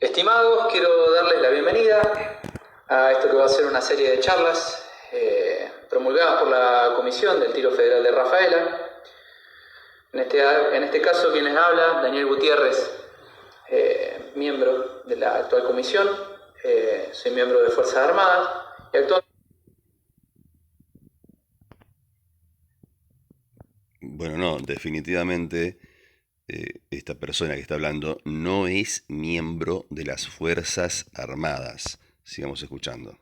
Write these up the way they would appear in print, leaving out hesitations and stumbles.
Estimados, quiero darles la bienvenida a esto que va a ser una serie de charlas promulgadas por la Comisión del Tiro Federal de Rafaela. En este caso, quien les habla, Daniel Gutiérrez, miembro de la actual comisión. Soy miembro de Fuerzas Armadas y actualmente... Bueno, no, definitivamente esta persona que está hablando no es miembro de las Fuerzas Armadas. Sigamos escuchando.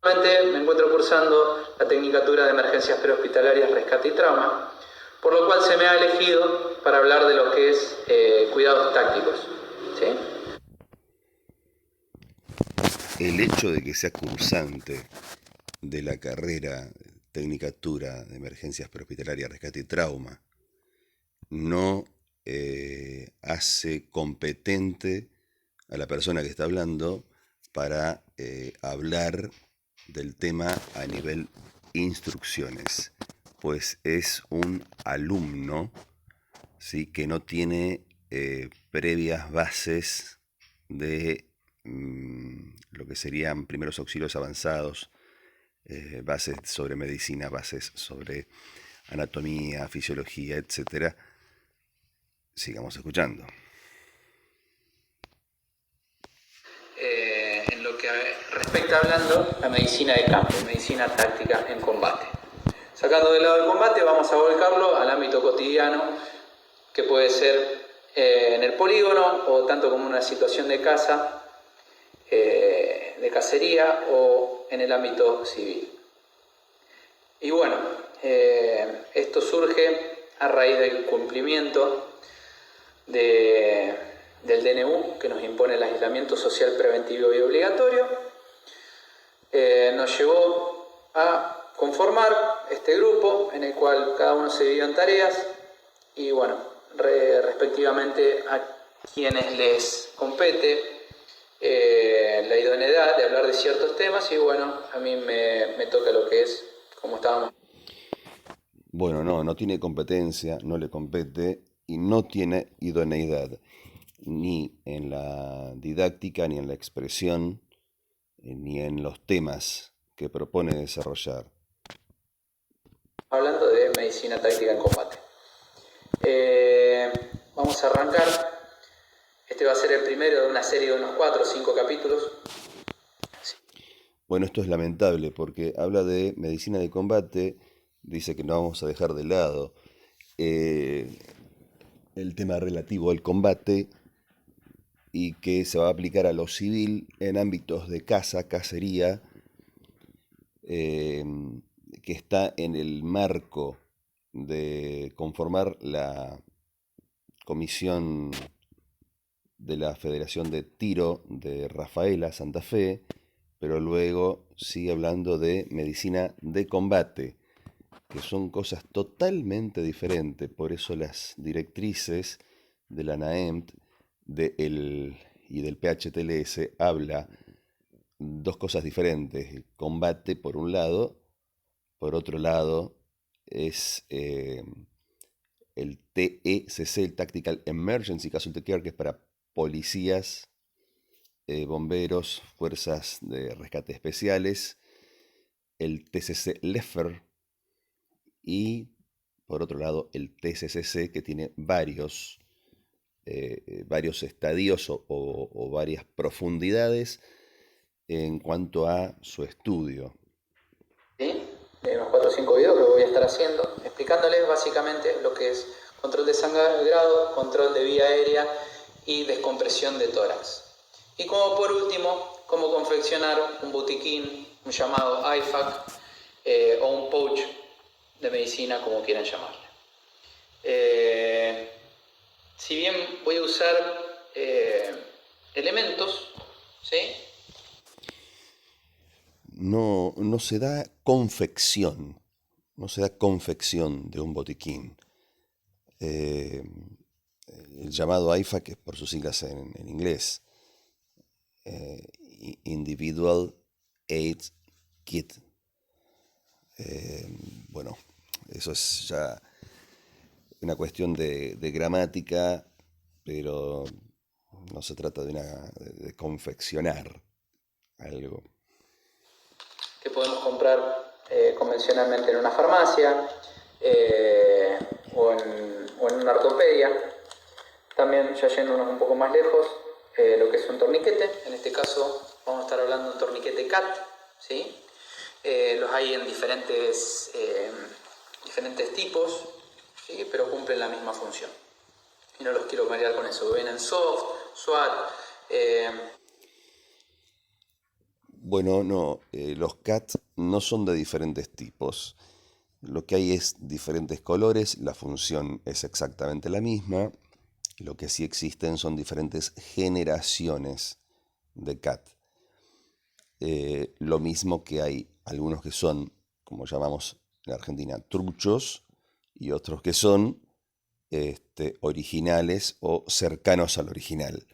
Me encuentro cursando la Tecnicatura de Emergencias Prehospitalarias, Rescate y Trauma, por lo cual se me ha elegido para hablar de lo que es cuidados tácticos. ¿Sí? El hecho de que sea cursante de la carrera Tecnicatura de Emergencias Prehospitalarias, Rescate y Trauma no hace competente a la persona que está hablando para hablar del tema a nivel instrucciones, pues es un alumno, ¿sí?, que no tiene previas bases de lo que serían primeros auxilios avanzados, bases sobre medicina, bases sobre anatomía, fisiología, etcétera. Sigamos escuchando. En lo que respecta hablando a medicina de campo, medicina táctica en combate. Sacando de lado el combate, vamos a volcarlo al ámbito cotidiano, que puede ser en el polígono o tanto como una situación de caza, de cacería o en el ámbito civil. Y bueno, esto surge a raíz del cumplimiento del DNU, que nos impone el aislamiento social preventivo y obligatorio. Nos llevó a conformar este grupo en el cual cada uno se dividió en tareas y bueno, respectivamente a quienes les compete la idoneidad de hablar de ciertos temas y bueno, a mí me toca lo que es, como estábamos. Bueno, no tiene competencia, no le compete y no tiene idoneidad ni en la didáctica, ni en la expresión, ni en los temas que propone desarrollar. Hablando de medicina táctica en combate. Vamos a arrancar. Este va a ser el primero de una serie de unos 4 o 5 capítulos. Bueno, esto es lamentable porque habla de medicina de combate, dice que no vamos a dejar de lado eh, el tema relativo al combate y que se va a aplicar a lo civil en ámbitos de caza, cacería, eh, que está en el marco de conformar la comisión de la Federación de Tiro de Rafaela, Santa Fe, pero luego sigue hablando de medicina de combate, que son cosas totalmente diferentes. Por eso las directrices de la NAEMT y del PHTLS habla dos cosas diferentes. El combate por un lado, por otro lado es el TECC, el Tactical Emergency Casualty Care, que es para policías, bomberos, fuerzas de rescate especiales, el TCC LEFER y por otro lado el TCCC, que tiene varios estadios o varias profundidades en cuanto a su estudio. ¿Sí? De unos 4 o 5 videos que voy a estar haciendo, explicándoles básicamente lo que es control de sangrado, control de vía aérea y descompresión de tórax. Y como por último, cómo confeccionar un botiquín, un llamado IFAC o un pouch de medicina, como quieran llamarle. Si bien voy a usar elementos, ¿sí? No se da confección, no se da confección de un botiquín. Eh, el llamado IFA, que es por sus siglas en inglés, eh, Individual Aid Kit. Bueno, eso es ya una cuestión de gramática, pero no se trata de confeccionar algo. Que podemos comprar convencionalmente en una farmacia o en una ortopedia. También, ya yéndonos un poco más lejos, lo que es un torniquete. En este caso vamos a estar hablando de un torniquete CAT, ¿sí? Los hay en diferentes tipos, ¿sí? Pero cumplen la misma función. Y no los quiero marear con eso. Vienen soft, SWAT. Bueno, no, los CAT no son de diferentes tipos. Lo que hay es diferentes colores, la función es exactamente la misma. Lo que sí existen son diferentes generaciones de CAT. Lo mismo que hay algunos que son, como llamamos en Argentina, truchos, y otros que son originales o cercanos al original.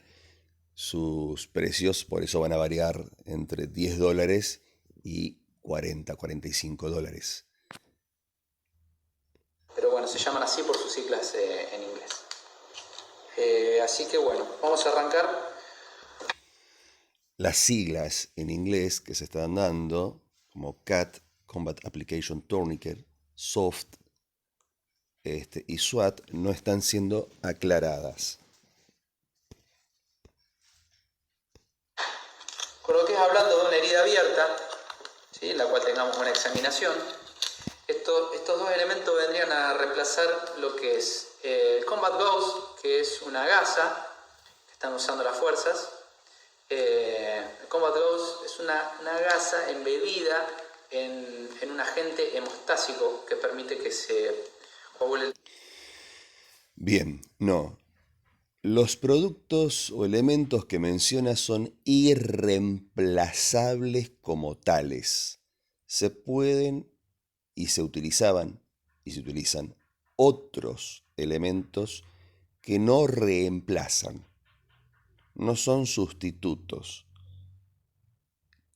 Sus precios por eso van a variar entre $10 y $45. Pero bueno, se llaman así por sus siglas en inglés. Así que bueno, vamos a arrancar. Las siglas en inglés que se están dando, como CAT, Combat Application Tourniquet, SOFT y SWAT, no están siendo aclaradas. Con lo que es hablando de una herida abierta, ¿sí? En la cual tengamos una examinación, estos dos elementos vendrían a reemplazar lo que es el Combat Gauze, que es una gasa que están usando las fuerzas. El Combat Gauze es una gasa embebida en un agente hemostásico que permite que se coagule. Bien, no. Los productos o elementos que menciona son irreemplazables como tales. Se pueden y se utilizaban y se utilizan otros elementos que no reemplazan, no son sustitutos.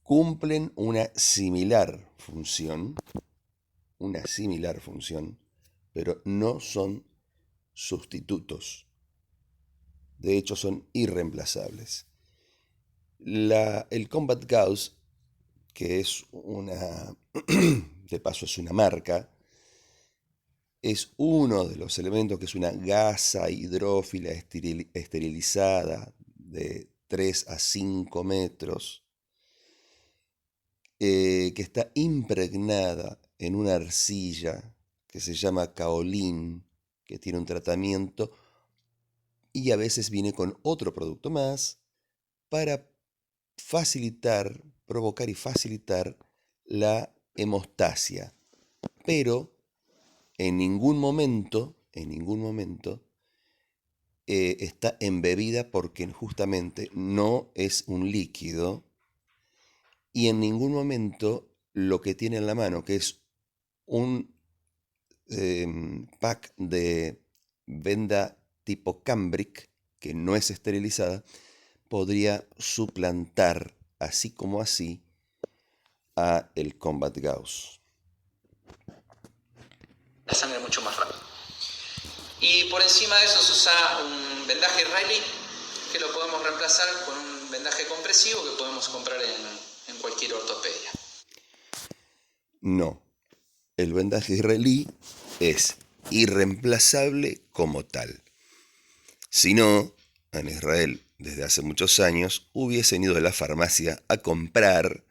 Cumplen una similar función, pero no son sustitutos. De hecho, son irreemplazables. El Combat Gauze, que es de paso es una marca, es uno de los elementos que es una gasa hidrófila esterilizada de 3 a 5 metros, que está impregnada en una arcilla que se llama kaolín, que tiene un tratamiento y a veces viene con otro producto más para provocar y facilitar la hemostasia. Pero en ningún momento está embebida porque justamente no es un líquido y en ningún momento lo que tiene en la mano, que es un pack de venda tipo cambric, que no es esterilizada, podría suplantar así como así a el Combat Gauze. La sangre mucho más rápido. Y por encima de eso se usa un vendaje israelí que lo podemos reemplazar con un vendaje compresivo que podemos comprar en cualquier ortopedia. No, el vendaje israelí es irreemplazable como tal. Si no, en Israel desde hace muchos años hubiesen ido a la farmacia a comprar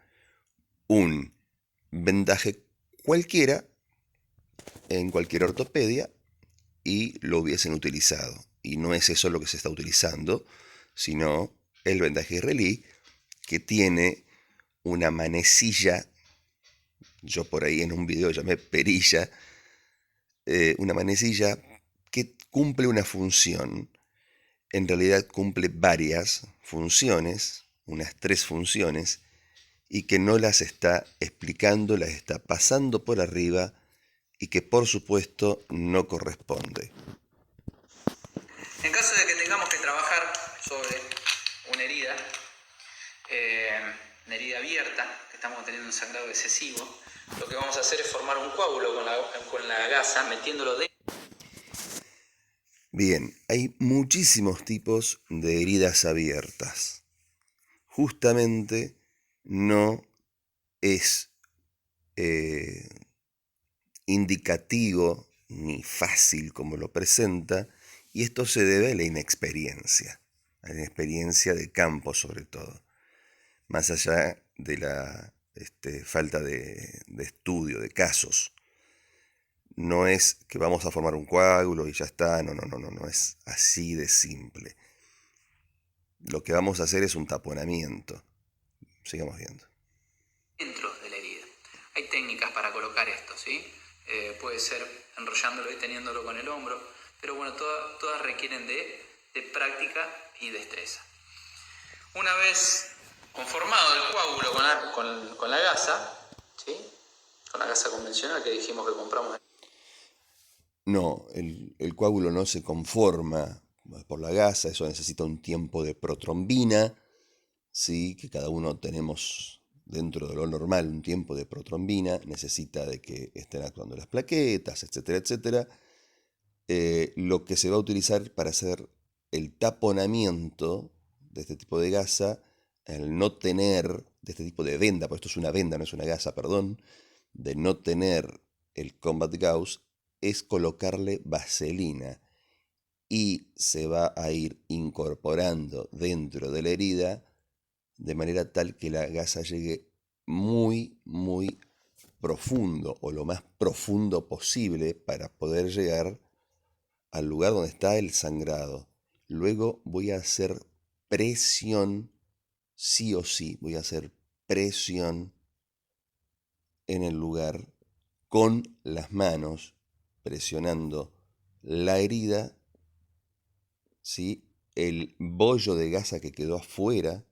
un vendaje cualquiera en cualquier ortopedia y lo hubiesen utilizado. Y no es eso lo que se está utilizando, sino el vendaje israelí, que tiene una manecilla, yo por ahí en un video llamé perilla, una manecilla que cumple una función. En realidad cumple varias funciones, unas 3 funciones, y que no las está explicando, las está pasando por arriba y que por supuesto no corresponde. En caso de que tengamos que trabajar sobre una herida abierta, que estamos teniendo un sangrado excesivo, lo que vamos a hacer es formar un coágulo con la gasa, metiéndolo dentro. Bien, hay muchísimos tipos de heridas abiertas. Justamente no es indicativo ni fácil como lo presenta, y esto se debe a la inexperiencia de campo sobre todo, más allá de la falta de estudio, de casos. No es que vamos a formar un coágulo y ya está, no es así de simple. Lo que vamos a hacer es un taponamiento. Sigamos viendo. Dentro de la herida. Hay técnicas para colocar esto, ¿sí? Puede ser enrollándolo y teniéndolo con el hombro, pero bueno, todas requieren de práctica y destreza. Una vez conformado el coágulo con la gasa, ¿sí? Con la gasa convencional que dijimos que compramos. No, el coágulo no se conforma por la gasa, eso necesita un tiempo de protrombina, ¿sí? Que cada uno tenemos dentro de lo normal un tiempo de protrombina, necesita de que estén actuando las plaquetas, etcétera, etcétera. Lo que se va a utilizar para hacer el taponamiento de este tipo de gasa, al no tener, de este tipo de venda, porque esto es una venda, no es una gasa, perdón, de no tener el Combat Gauze, es colocarle vaselina y se va a ir incorporando dentro de la herida de manera tal que la gasa llegue muy, muy profundo o lo más profundo posible para poder llegar al lugar donde está el sangrado. Luego voy a hacer presión, sí o sí, voy a hacer presión en el lugar con las manos, presionando la herida, ¿sí? El bollo de gasa que quedó afuera,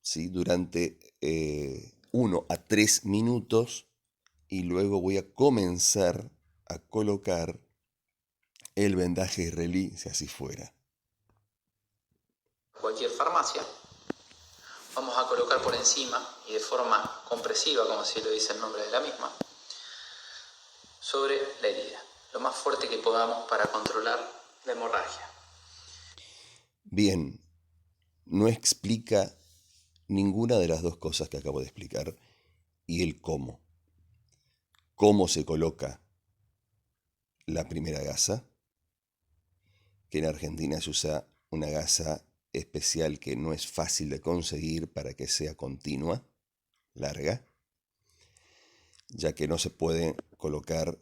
¿sí? Durante 1 a 3 minutos, y luego voy a comenzar a colocar el vendaje israelí, si así fuera. Cualquier farmacia, vamos a colocar por encima y de forma compresiva, como así lo dice el nombre de la misma, sobre la herida, lo más fuerte que podamos para controlar la hemorragia. Bien, no explica ninguna de las dos cosas que acabo de explicar y el cómo. Cómo se coloca la primera gasa, que en Argentina se usa una gasa especial que no es fácil de conseguir para que sea continua, larga, ya que no se puede colocar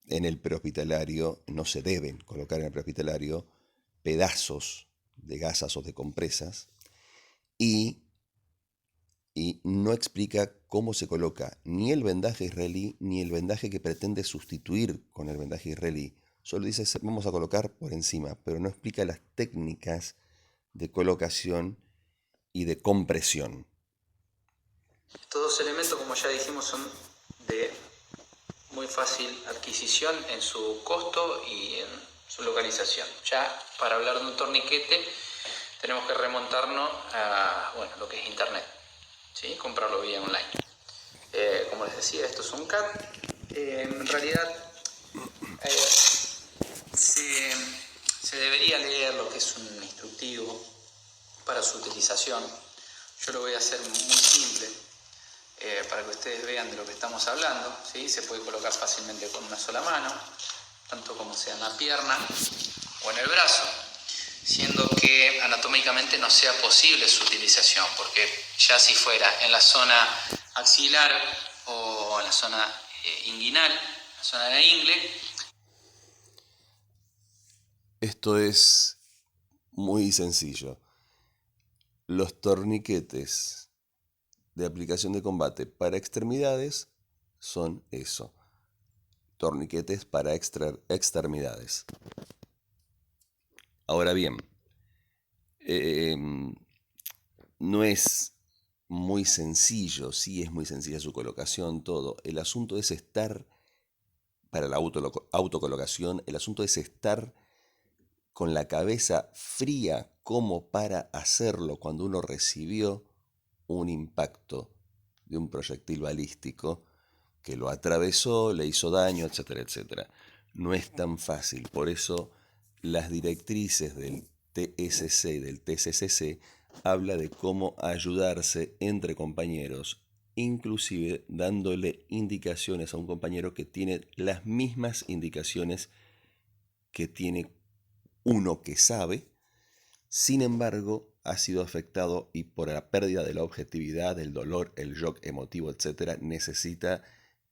en el prehospitalario, no se deben colocar en el prehospitalario pedazos de gasas o de compresas, y no explica cómo se coloca ni el vendaje israelí ni el vendaje que pretende sustituir con el vendaje israelí. Solo dice vamos a colocar por encima, pero no explica las técnicas de colocación y de compresión. Estos dos elementos, como ya dijimos, son de muy fácil adquisición en su costo y en su localización. Ya para hablar de un torniquete tenemos que remontarnos a lo que es internet, ¿sí? Comprarlo vía online. Como les decía, esto es un CAT. En realidad se debería leer lo que es un instructivo para su utilización. Yo lo voy a hacer muy simple para que ustedes vean de lo que estamos hablando, ¿sí? Se puede colocar fácilmente con una sola mano, tanto como sea en la pierna o en el brazo, siendo que anatómicamente no sea posible su utilización, porque ya si fuera en la zona axilar o en la zona inguinal, la zona de la ingle. Esto es muy sencillo. Los torniquetes de aplicación de combate para extremidades son eso. Torniquetes para extremidades. Ahora bien, no es muy sencillo, sí es muy sencilla su colocación, todo. El asunto es estar, para la autocolocación, el asunto es estar con la cabeza fría como para hacerlo cuando uno recibió un impacto de un proyectil balístico que lo atravesó, le hizo daño, etcétera, etcétera. no es tan fácil. Por eso las directrices del TSC y del TCCC habla de cómo ayudarse entre compañeros, inclusive dándole indicaciones a un compañero que tiene las mismas indicaciones que tiene uno que sabe, sin embargo ha sido afectado y por la pérdida de la objetividad, el dolor, el shock emotivo, etc., necesita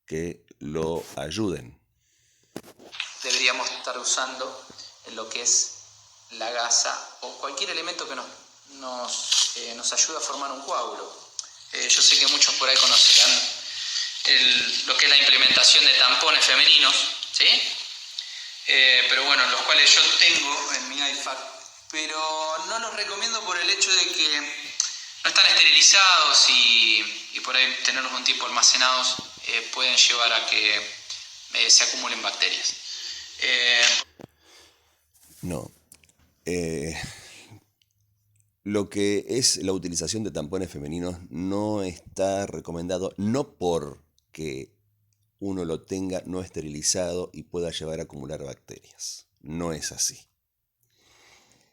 que lo ayuden. Deberíamos estar usando lo que es la gasa o cualquier elemento que nos ayude a formar un coágulo. Yo sé que muchos por ahí conocerán lo que es la implementación de tampones femeninos, ¿sí? Pero bueno, los cuales yo tengo en mi iPad, pero no los recomiendo por el hecho de que no están esterilizados y por ahí tenerlos un tiempo almacenados pueden llevar a que se acumulen bacterias. No. Lo que es la utilización de tampones femeninos no está recomendado, no porque uno lo tenga no esterilizado y pueda llevar a acumular bacterias. No es así.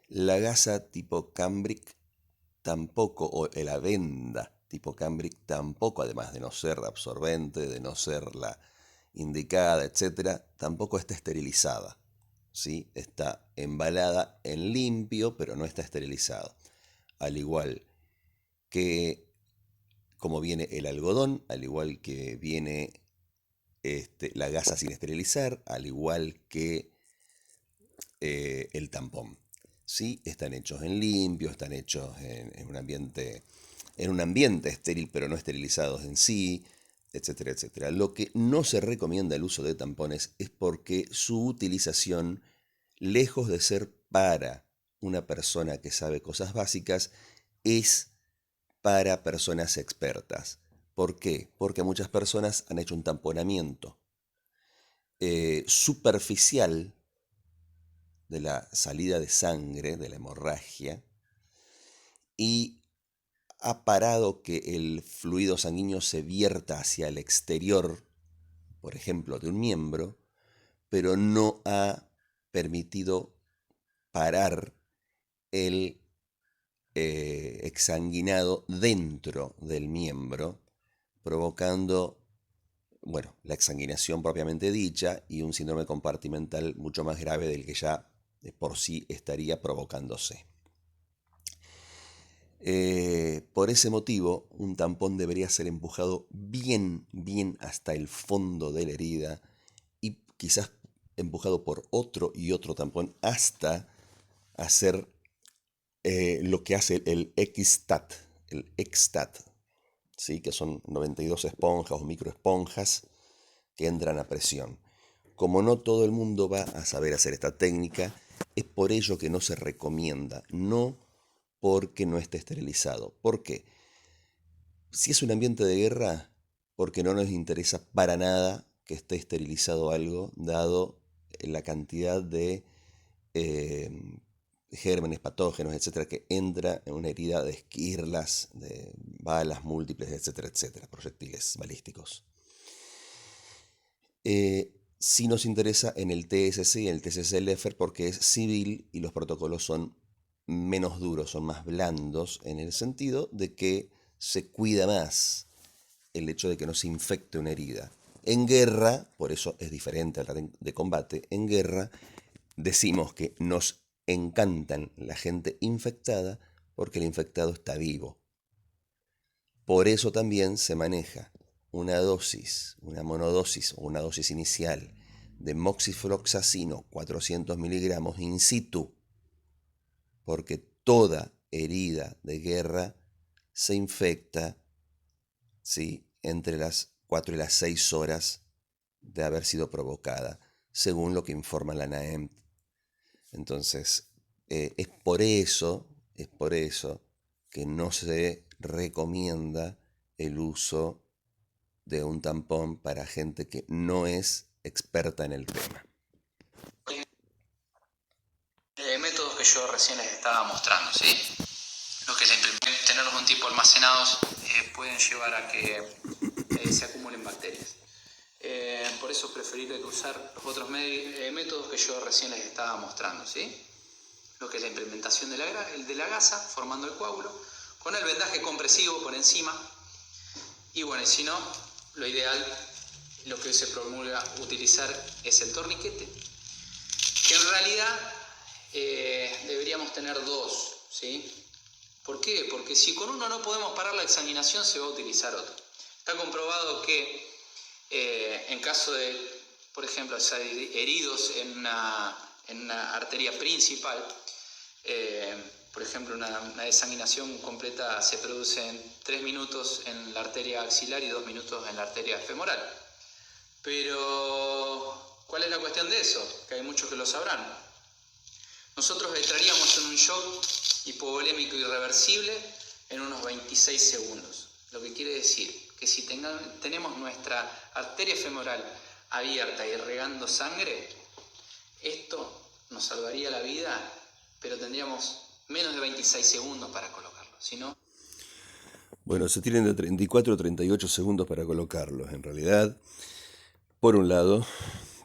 La gasa tipo cambric tampoco, o la venda tipo cambric tampoco, además de no ser absorbente, de no ser la indicada, etc., tampoco está esterilizada. ¿Sí? Está embalada en limpio, pero no está esterilizado. Al igual que como viene el algodón, al igual que viene la gasa sin esterilizar, al igual que el tampón. ¿Sí? Están hechos en limpio, están hechos en un ambiente estéril, pero no esterilizados en sí, etcétera, etcétera. Lo que no se recomienda el uso de tampones es porque su utilización, lejos de ser para una persona que sabe cosas básicas, es para personas expertas. ¿Por qué? Porque muchas personas han hecho un tamponamiento superficial de la salida de sangre, de la hemorragia, y ha parado que el fluido sanguíneo se vierta hacia el exterior, por ejemplo, de un miembro, pero no ha permitido parar el exsanguinado dentro del miembro, provocando, bueno, la exsanguinación propiamente dicha y un síndrome compartimental mucho más grave del que ya por sí estaría provocándose. Por ese motivo, un tampón debería ser empujado bien hasta el fondo de la herida y quizás empujado por otro y otro tampón hasta hacer lo que hace el XTAT, ¿sí? Que son 92 esponjas o microesponjas que entran a presión. Como no todo el mundo va a saber hacer esta técnica, es por ello que no se recomienda, no porque no esté esterilizado. ¿Por qué? Si es un ambiente de guerra, porque no nos interesa para nada que esté esterilizado algo, dado la cantidad de gérmenes, patógenos, etcétera, que entra en una herida de esquirlas, de balas múltiples, etcétera, etcétera, proyectiles balísticos. Sí nos interesa en el TSC y en el TCC-LEFER porque es civil y los protocolos son menos duros, son más blandos en el sentido de que se cuida más el hecho de que no se infecte una herida. En guerra, por eso es diferente a la de combate, en guerra decimos que nos encantan la gente infectada porque el infectado está vivo. Por eso también se maneja una dosis, una monodosis o una dosis inicial de moxifloxacino 400 miligramos in situ, porque toda herida de guerra se infecta, ¿sí?, entre las 4 y las 6 horas de haber sido provocada, según lo que informa la NAEMT. Entonces, es por eso que no se recomienda el uso de un tampón para gente que no es experta en el tema. Métodos que yo recién les estaba mostrando, ¿sí? Lo que es tenerlos un tiempo almacenados pueden llevar a que se acumulen bacterias. por eso preferible que usar los otros métodos que yo recién les estaba mostrando, ¿sí? Lo que es la implementación de la gasa, formando el coágulo, con el vendaje compresivo por encima. Y bueno, y si no, lo ideal, lo que hoy se promulga utilizar es el torniquete, que en realidad deberíamos tener dos, ¿sí? ¿Por qué? Porque si con uno no podemos parar la exsanguinación, se va a utilizar otro. Está comprobado que en caso de, por ejemplo, heridos en una arteria principal, por ejemplo, una desanguinación completa se produce en 3 minutos en la arteria axilar y 2 minutos en la arteria femoral. Pero, ¿cuál es la cuestión de eso? Que hay muchos que lo sabrán. Nosotros entraríamos en un shock hipovolémico irreversible en unos 26 segundos. Lo que quiere decir que si tenemos nuestra arteria femoral abierta y regando sangre, esto nos salvaría la vida, pero tendríamos menos de 26 segundos para colocarlo. Si no... Bueno, se tienen de 34 a 38 segundos para colocarlos, en realidad, por un lado.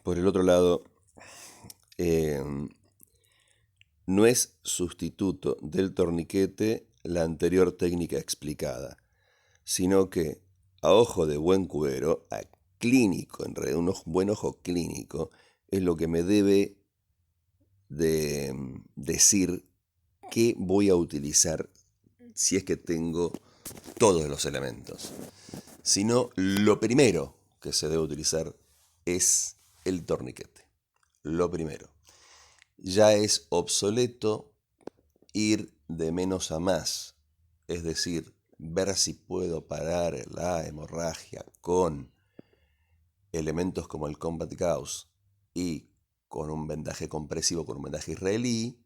Por el otro lado, no es sustituto del torniquete la anterior técnica explicada, sino que a ojo de buen cubero, a clínico, en realidad un buen ojo clínico, es lo que me debe de decir qué voy a utilizar si es que tengo todos los elementos. Si no, lo primero que se debe utilizar es el torniquete. Lo primero. Ya es obsoleto ir de menos a más, es decir, ver si puedo parar la hemorragia con elementos como el Combat Gauss y con un vendaje compresivo, con un vendaje israelí,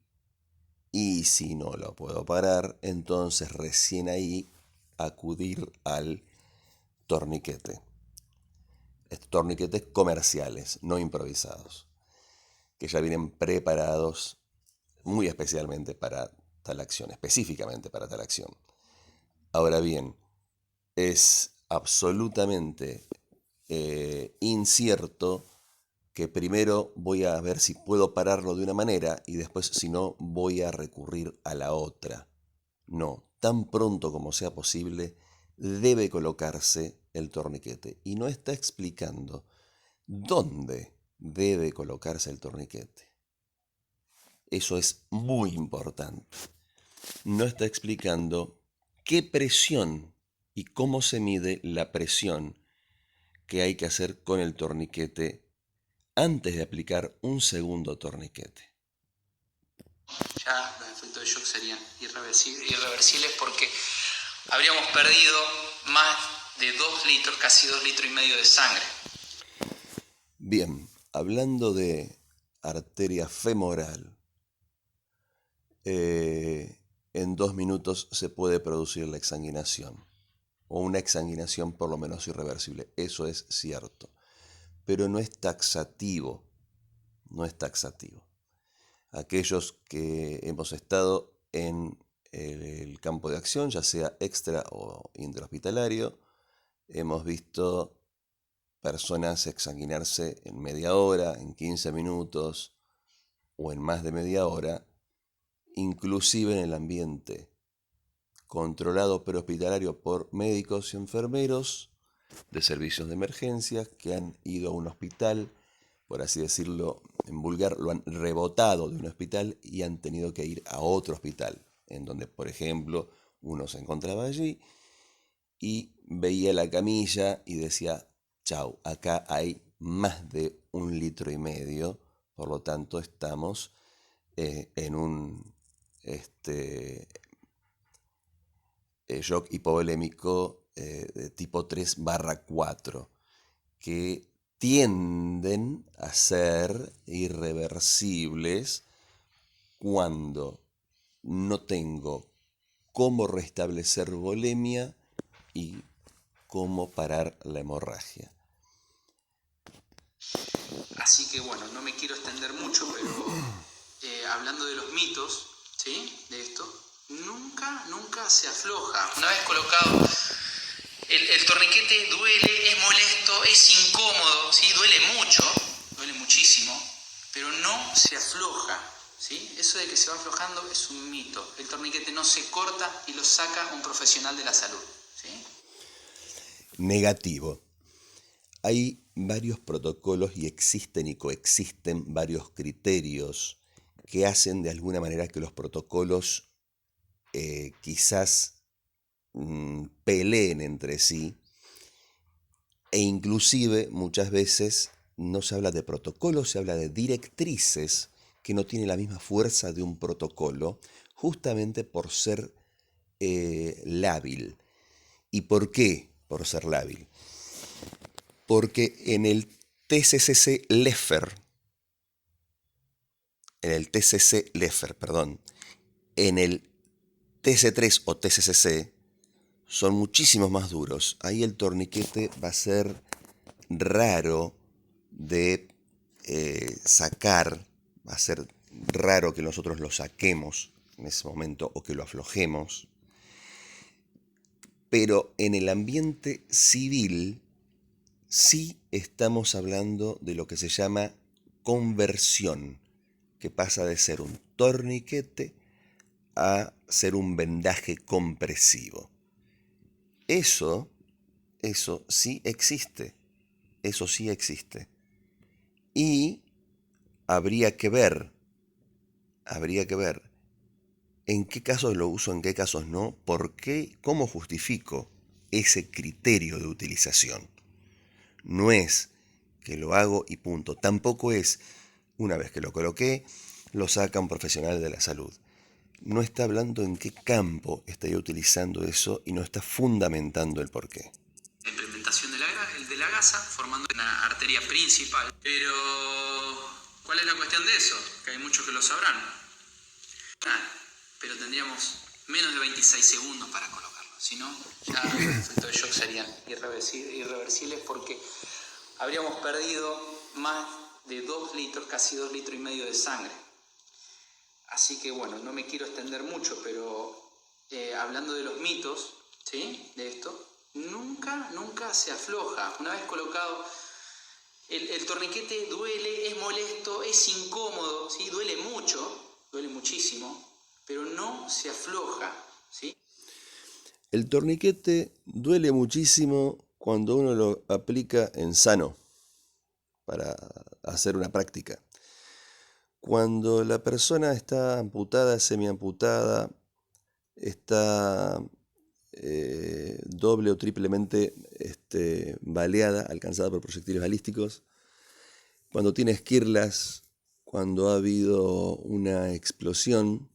y si no lo puedo parar, entonces recién ahí acudir al torniquete. Torniquetes comerciales, no improvisados, que ya vienen preparados muy especialmente para tal acción, específicamente para tal acción. Ahora bien, es absolutamente incierto que primero voy a ver si puedo pararlo de una manera y después, si no, voy a recurrir a la otra. No, tan pronto como sea posible, debe colocarse el torniquete. Y no está explicando dónde debe colocarse el torniquete. Eso es muy importante. No está explicando qué presión y cómo se mide la presión que hay que hacer con el torniquete antes de aplicar un segundo torniquete. Ya los efectos de shock serían irreversibles porque habríamos perdido más de 2 litros, casi 2 litros y medio de sangre. Bien, hablando de arteria femoral, en 2 minutos se puede producir la exsanguinación, o una exsanguinación por lo menos irreversible, eso es cierto, pero no es taxativo, no es taxativo. Aquellos que hemos estado en el campo de acción, ya sea extra o intrahospitalario, hemos visto personas exsanguinarse en media hora, en 15 minutos o en más de media hora, inclusive en el ambiente controlado prehospitalario por médicos y enfermeros de servicios de emergencias que han ido a un hospital, por así decirlo en vulgar, lo han rebotado de un hospital y han tenido que ir a otro hospital, en donde, por ejemplo, uno se encontraba allí y veía la camilla y decía, chau, acá hay más de 1,5 litros, por lo tanto estamos en un shock hipovolémico de tipo 3/4, que tienden a ser irreversibles cuando no tengo cómo restablecer volemia y cómo parar la hemorragia. Así que bueno, no me quiero extender mucho, pero hablando de los mitos, ¿sí? De esto, nunca se afloja. Una vez colocado El torniquete duele, es molesto, es incómodo, ¿sí? Duele mucho, duele muchísimo, pero no se afloja, ¿sí? Eso de que se va aflojando es un mito. El torniquete no se corta y lo saca un profesional de la salud, ¿sí? Negativo. Hay varios protocolos y existen y coexisten varios criterios que hacen de alguna manera que los protocolos quizás peleen entre sí, e inclusive muchas veces no se habla de protocolos, se habla de directrices que no tienen la misma fuerza de un protocolo, justamente por ser lábil. ¿Y por qué por ser lábil? Porque en el TCC-Leffer, en el TC3 o TCCC son muchísimos más duros. Ahí el torniquete va a ser raro de sacar, va a ser raro que nosotros lo saquemos en ese momento o que lo aflojemos. Pero en el ambiente civil sí estamos hablando de lo que se llama conversión, que pasa de ser un torniquete a ser un vendaje compresivo. Eso sí existe, eso sí existe. Y habría que ver en qué casos lo uso, en qué casos no, por qué, cómo justifico ese criterio de utilización. No es que lo hago y punto. Tampoco es, una vez que lo coloqué, lo saca un profesional de la salud. No está hablando en qué campo estaría utilizando eso y no está fundamentando el porqué. La implementación de la gasa formando una arteria principal. Pero, ¿cuál es la cuestión de eso? Que hay muchos que lo sabrán. Pero tendríamos menos de 26 segundos para colocarlo. Si no, ya los efectos de shock serían irreversibles porque habríamos perdido más de 2 litros, casi 2 litros y medio de sangre. Así que bueno, no me quiero extender mucho, pero hablando de los mitos, ¿sí? De esto, nunca se afloja. Una vez colocado, el torniquete duele, es molesto, es incómodo, ¿sí? Duele mucho, duele muchísimo, pero no se afloja, ¿sí? El torniquete duele muchísimo cuando uno lo aplica en sano para hacer una práctica. Cuando la persona está amputada, semiamputada, está doble o triplemente baleada, alcanzada por proyectiles balísticos, cuando tiene esquirlas, cuando ha habido una explosión,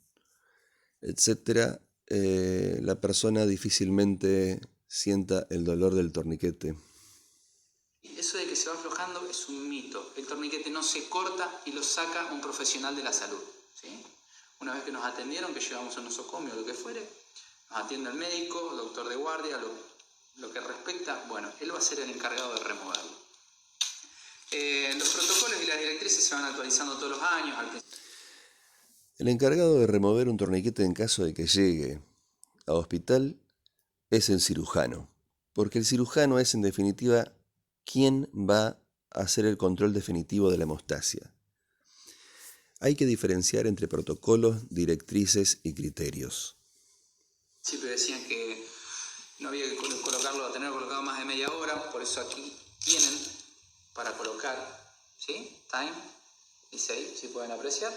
etc., la persona difícilmente sienta el dolor del torniquete. Eso de que se va aflojando es un mito. El torniquete no se corta y lo saca un profesional de la salud, ¿sí? Una vez que nos atendieron, que llevamos un nosocomio o lo que fuere, nos atiende el médico, doctor de guardia, lo que respecta, bueno, él va a ser el encargado de removerlo. Los protocolos y las directrices se van actualizando todos los años. El encargado de remover un torniquete en caso de que llegue a hospital es el cirujano, porque el cirujano es en definitiva quien va a hacer el control definitivo de la hemostasia. Hay que diferenciar entre protocolos, directrices y criterios. Siempre decían que no había que colocarlo, tenerlo colocado más de media hora, por eso aquí tienen para colocar, ¿sí? Time, dice ahí, si pueden apreciar.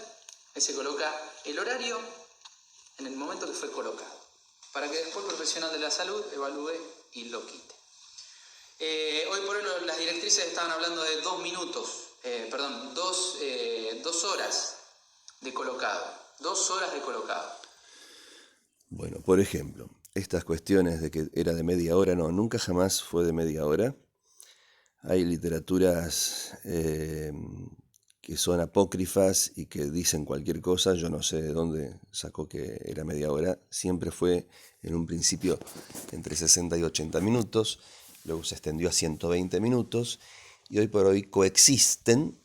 Ahí se coloca el horario en el momento que fue colocado, para que después el profesional de la salud evalúe y lo quite. Hoy por hoy las directrices estaban hablando de 2 minutos, 2 horas de colocado. 2 horas de colocado. Bueno, por ejemplo, estas cuestiones de que era de media hora, no, nunca jamás fue de media hora. Hay literaturas que son apócrifas y que dicen cualquier cosa. Yo no sé de dónde sacó que era media hora. Siempre fue en un principio entre 60 y 80 minutos. Luego se extendió a 120 minutos. Y hoy por hoy coexisten,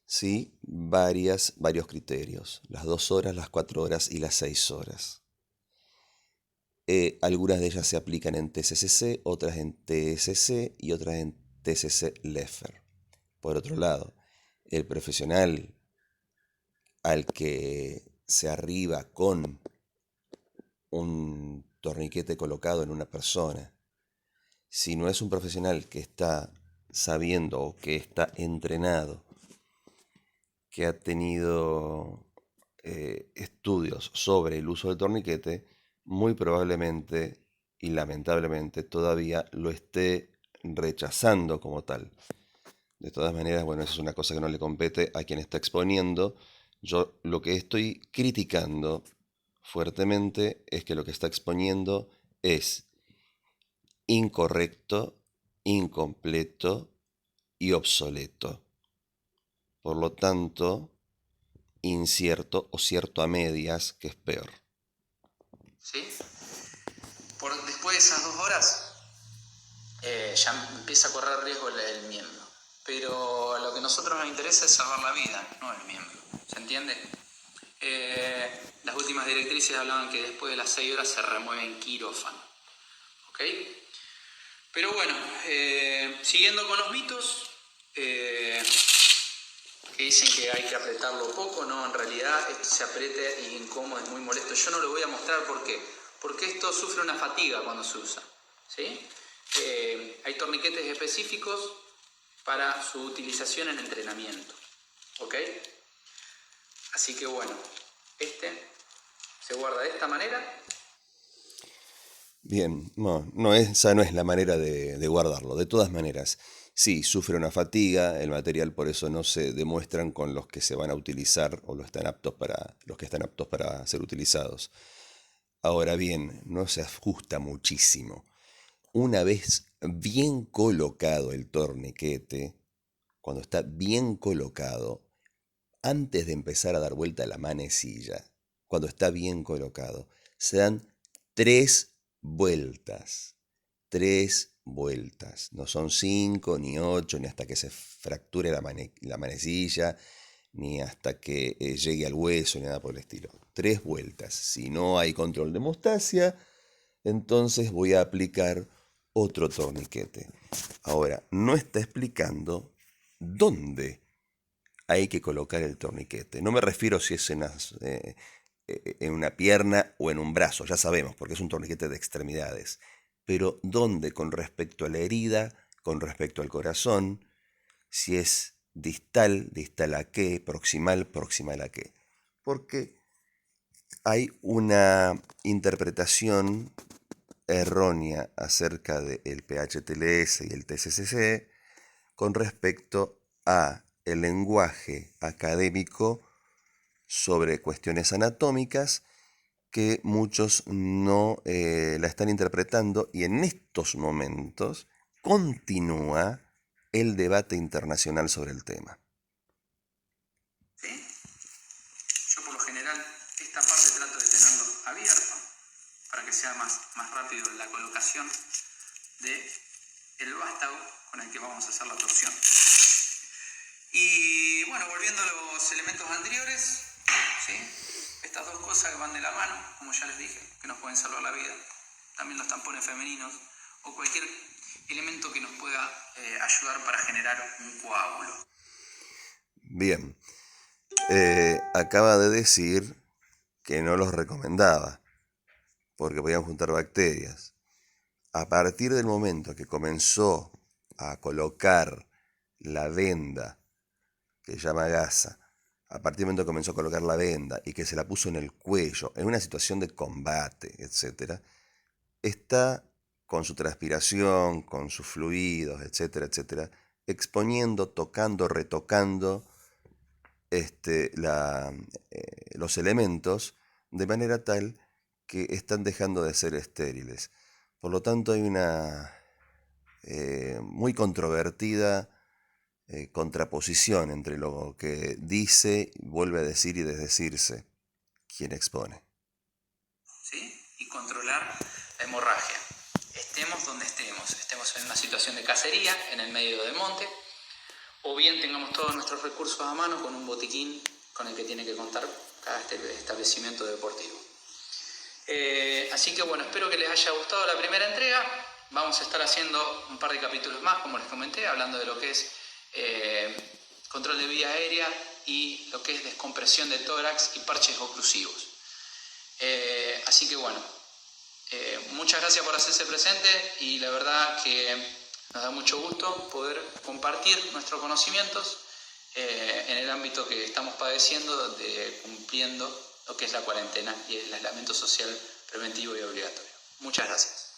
¿sí?, varios criterios. Las 2 horas, las 4 horas y las 6 horas. Algunas de ellas se aplican en TCCC, otras en TSC y otras en TCC-LEFER. Por otro lado, el profesional al que se arriba con un torniquete colocado en una persona, si no es un profesional que está sabiendo o que está entrenado, que ha tenido estudios sobre el uso del torniquete, muy probablemente y lamentablemente todavía lo esté rechazando como tal. De todas maneras, bueno, eso es una cosa que no le compete a quien está exponiendo. Yo lo que estoy criticando fuertemente es que lo que está exponiendo es incorrecto, incompleto y obsoleto. Por lo tanto, incierto o cierto a medias, que es peor. ¿Sí? Después de esas 2 horas ya empieza a correr riesgo el miembro. Pero lo que a nosotros nos interesa es salvar la vida, no el miembro. ¿Se entiende? Las últimas directrices hablaban que después de las 6 horas se remueve en quirófano. ¿Ok? Pero bueno, siguiendo con los mitos, que dicen que hay que apretarlo poco, no, en realidad esto se aprieta y incómodo, es muy molesto. Yo no lo voy a mostrar porque esto sufre una fatiga cuando se usa, ¿sí? Hay torniquetes específicos para su utilización en entrenamiento, ¿ok? Así que bueno, se guarda de esta manera. Bien, esa no es la manera de guardarlo. De todas maneras, sí, sufre una fatiga, el material por eso no se demuestran con los que se van a utilizar o los que están aptos para ser utilizados. Ahora bien, no se ajusta muchísimo. Una vez bien colocado el torniquete, cuando está bien colocado, antes de empezar a dar vuelta a la manecilla, cuando está bien colocado, se dan 3 vueltas. 3 vueltas. No son 5, ni 8, ni hasta que se fracture la manecilla, ni hasta que llegue al hueso, ni nada por el estilo. 3 vueltas. Si no hay control de hemostasia, entonces voy a aplicar otro torniquete. Ahora, no está explicando dónde hay que colocar el torniquete. No me refiero si es en una pierna o en un brazo, ya sabemos, porque es un torniquete de extremidades. Pero dónde con respecto a la herida, con respecto al corazón, si es distal, distal a qué, proximal, proximal a qué. Porque hay una interpretación errónea acerca del PHTLS y el TCCC con respecto a el lenguaje académico sobre cuestiones anatómicas que muchos no la están interpretando, y en estos momentos continúa el debate internacional sobre el tema. ¿Sí? Yo por lo general esta parte trato de tenerlo abierto para que sea más rápido la colocación del vástago con el que vamos a hacer la torsión. Y bueno, volviendo a los elementos anteriores, ¿sí? Estas 2 cosas que van de la mano, como ya les dije, que nos pueden salvar la vida, también los tampones femeninos o cualquier elemento que nos pueda ayudar para generar un coágulo. Bien, acaba de decir que no los recomendaba porque podían juntar bacterias. A partir del momento que comenzó a colocar la venda, que se llama gasa, a partir del momento que comenzó a colocar la venda y que se la puso en el cuello, en una situación de combate, etc., está con su transpiración, con sus fluidos, etcétera, etcétera, exponiendo, tocando, retocando los elementos de manera tal que están dejando de ser estériles. Por lo tanto, hay una muy controvertida contraposición entre lo que dice, vuelve a decir y desdecirse quien expone. ¿Sí? Y controlar la hemorragia. Estemos donde estemos en una situación de cacería, en el medio del monte, o bien tengamos todos nuestros recursos a mano con un botiquín con el que tiene que contar cada establecimiento deportivo. Así que bueno, espero que les haya gustado la primera entrega. Vamos a estar haciendo un par de capítulos más, como les comenté, hablando de lo que es control de vía aérea y lo que es descompresión de tórax y parches oclusivos. Así que bueno, muchas gracias por hacerse presente y la verdad que nos da mucho gusto poder compartir nuestros conocimientos en el ámbito que estamos padeciendo, cumpliendo lo que es la cuarentena y el aislamiento social preventivo y obligatorio. Muchas gracias.